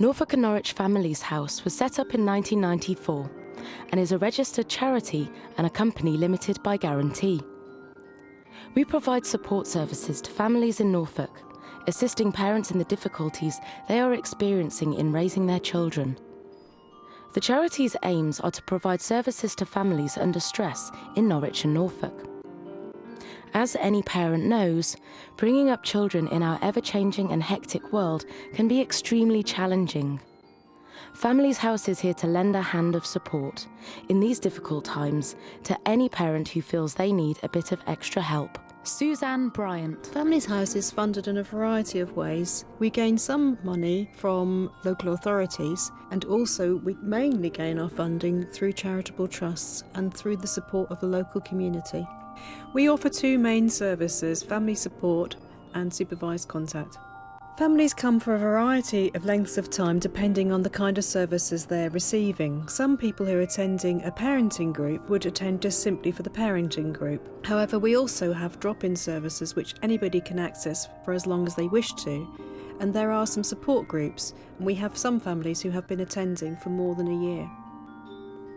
Norfolk and Norwich Families House was set up in 1994 and is a registered charity and a company limited by guarantee. We provide support services to families in Norfolk, assisting parents in the difficulties they are experiencing in raising their children. The charity's aims are to provide services to families under stress in Norwich and Norfolk. As any parent knows, bringing up children in our ever-changing and hectic world can be extremely challenging. Families House is here to lend a hand of support in these difficult times to any parent who feels they need a bit of extra help. Suzanne Bryant. Families House is funded in a variety of ways. We gain some money from local authorities, and also we mainly gain our funding through charitable trusts and through the support of the local community. We offer two main services, family support and supervised contact. Families come for a variety of lengths of time depending on the kind of services they're receiving. Some people who are attending a parenting group would attend just simply for the parenting group. However, we also have drop-in services which anybody can access for as long as they wish to. And there are some support groups, and we have some families who have been attending for more than a year.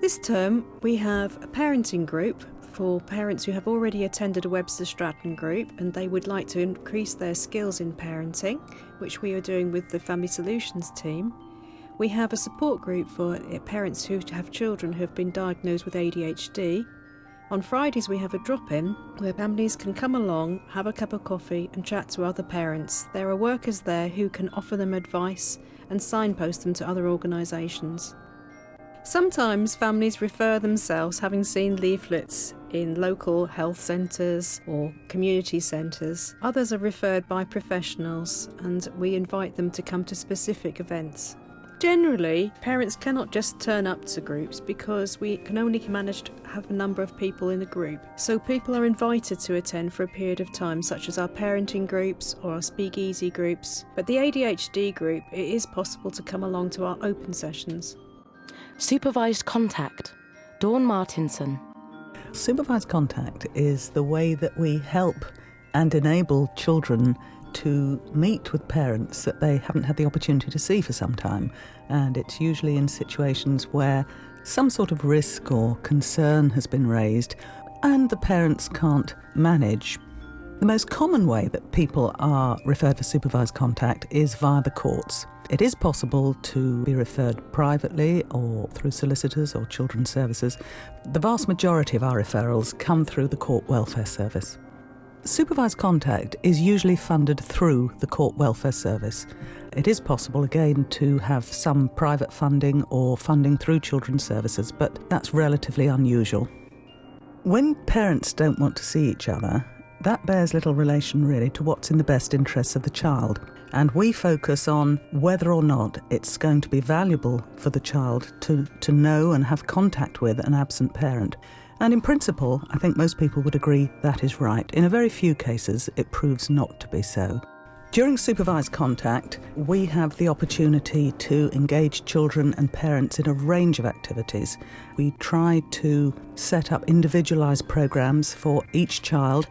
This term we have a parenting group for parents who have already attended a Webster Stratton group and they would like to increase their skills in parenting, which we are doing with the Family Solutions team. We have a support group for parents who have children who have been diagnosed with ADHD. On Fridays we have a drop-in where families can come along, have a cup of coffee and chat to other parents. There are workers there who can offer them advice and signpost them to other organisations. Sometimes families refer themselves, having seen leaflets in local health centres or community centres. Others are referred by professionals and we invite them to come to specific events. Generally, parents cannot just turn up to groups because we can only manage to have a number of people in a group. So people are invited to attend for a period of time, such as our parenting groups or our Speak Easy groups. But the ADHD group, it is possible to come along to our open sessions. Supervised contact. Dawn Martinson. Supervised contact is the way that we help and enable children to meet with parents that they haven't had the opportunity to see for some time. And it's usually in situations where some sort of risk or concern has been raised and the parents can't manage. The most common way that people are referred for supervised contact is via the courts. It is possible to be referred privately or through solicitors or children's services. The vast majority of our referrals come through the Court Welfare Service. Supervised contact is usually funded through the Court Welfare Service. It is possible, again, to have some private funding or funding through children's services, but that's relatively unusual. When parents don't want to see each other, that bears little relation really to what's in the best interests of the child. And we focus on whether or not it's going to be valuable for the child to know and have contact with an absent parent. And in principle, I think most people would agree that is right. In a very few cases, it proves not to be so. During supervised contact, we have the opportunity to engage children and parents in a range of activities. We try to set up individualised programmes for each child,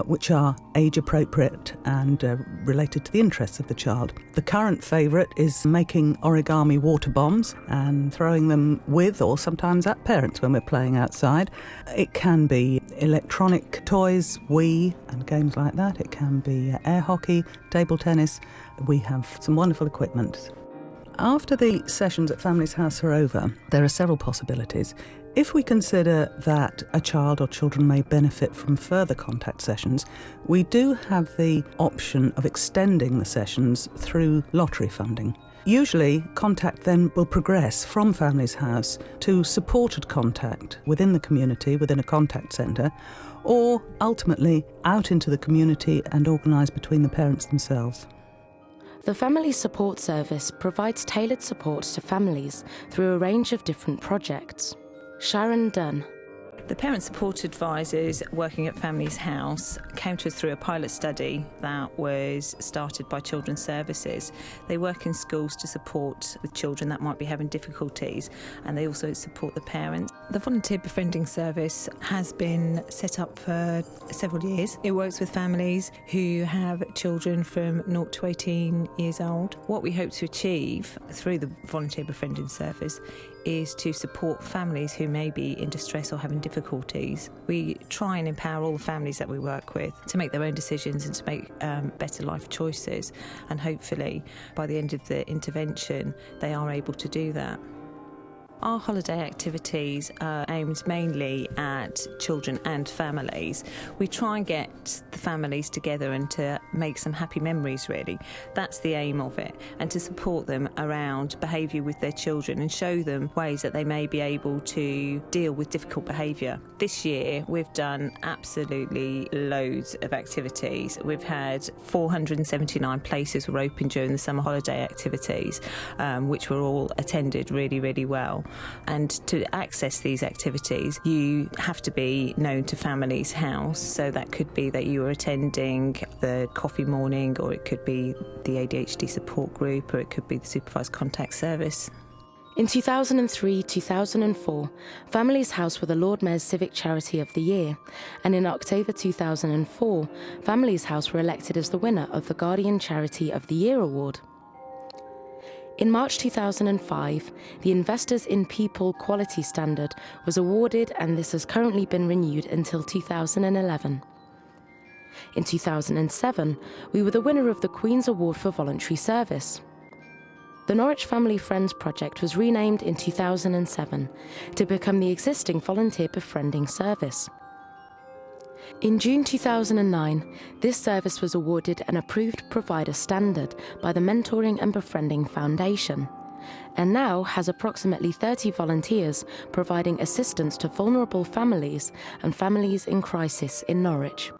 which are age-appropriate and related to the interests of the child. The current favourite is making origami water bombs and throwing them with or sometimes at parents when we're playing outside. It can be electronic toys, Wii and games like that. It can be air hockey, table tennis. We have some wonderful equipment. After the sessions at Families House are over, there are several possibilities. If we consider that a child or children may benefit from further contact sessions, we do have the option of extending the sessions through lottery funding. Usually, contact then will progress from Families House to supported contact within the community, within a contact centre, or ultimately out into the community and organised between the parents themselves. The Family Support Service provides tailored support to families through a range of different projects. Sharon Dunn. The parent support advisors working at Families House came to us through a pilot study that was started by Children's Services. They work in schools to support with children that might be having difficulties, and they also support the parents. The volunteer befriending service has been set up for several years. It works with families who have children from 0 to 18 years old. What we hope to achieve through the volunteer befriending service is to support families who may be in distress or having difficulties. We try and empower all the families that we work with to make their own decisions and to make better life choices, and hopefully by the end of the intervention they are able to do that. Our holiday activities are aimed mainly at children and families. We try and get the families together and to make some happy memories, really. That's the aim of it, and to support them around behaviour with their children and show them ways that they may be able to deal with difficult behaviour. This year we've done absolutely loads of activities. We've had 479 places were open during the summer holiday activities, which were all attended really, really well. And to access these activities, you have to be known to Families House. So that could be that you are attending the coffee morning, or it could be the ADHD support group, or it could be the supervised contact service. In 2003-2004, Families House were the Lord Mayor's Civic Charity of the Year, and in October 2004, Families House were elected as the winner of the Guardian Charity of the Year award. In March 2005, the Investors in People Quality Standard was awarded, and this has currently been renewed until 2011. In 2007, we were the winner of the Queen's Award for Voluntary Service. The Norwich Family Friends Project was renamed in 2007 to become the existing volunteer befriending service. In June 2009, this service was awarded an Approved Provider Standard by the Mentoring and Befriending Foundation, and now has approximately 30 volunteers providing assistance to vulnerable families and families in crisis in Norwich.